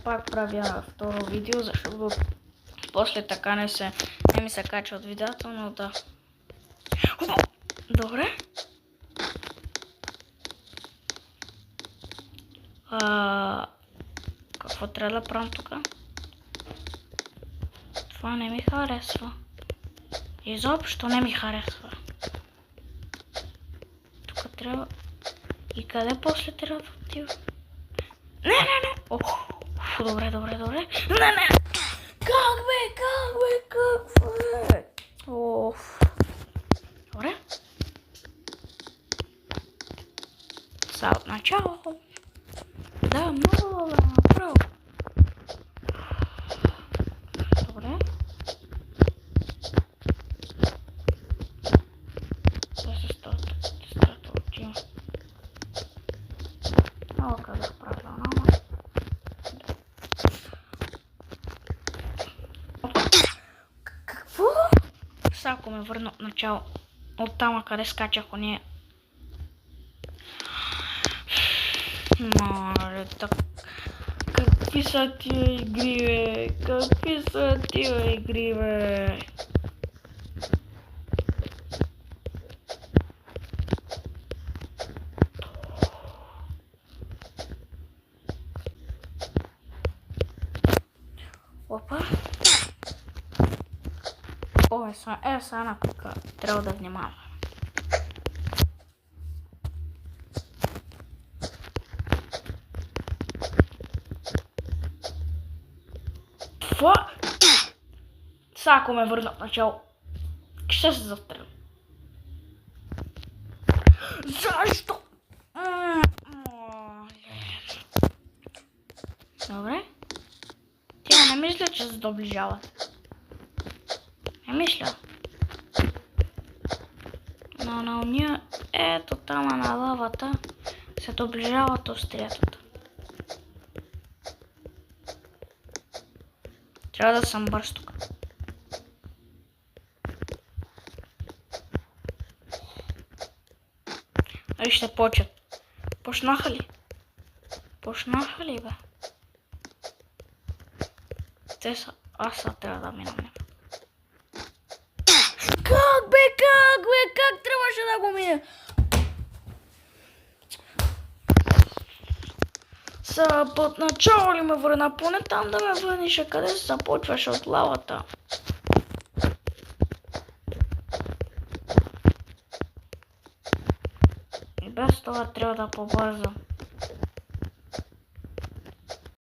пак правя второ видео, защото после така не ми се качва от видеото, но да. Добре. Какво трябва да правим тук? Това не ми харесва. Изобщо не ми харесва. Тук трябва... И къде после трябва да отива? Не! Добре. Не! Как бе? Добре. Сега от начало. Да, много направо. Добре. Това се стата отива. Много казах правилно, ама. Какво? Сега ако ме върна от начало. От там, къде скачах ония. Мале, так. Какви са тия игри, бе? Опа. О, сега на кука. Трябва да внимавам. Сега ако ме върна в начало, ще се застрелям. Защо? Добре. Тя не мисля, че се доближават. Не мисля. Но на уния, ето там на лавата, се доближават остриятата. Трябва да съм бърз тук. Ай, ще почат. Почнаха ли, бе? Те са... Аз сега трябва да минам. Как бе? Как трябваше да го мине? Са под начало ли ме върна? Поне там да ме върниш, къде се започваше от лавата. И без това трябва да побързам.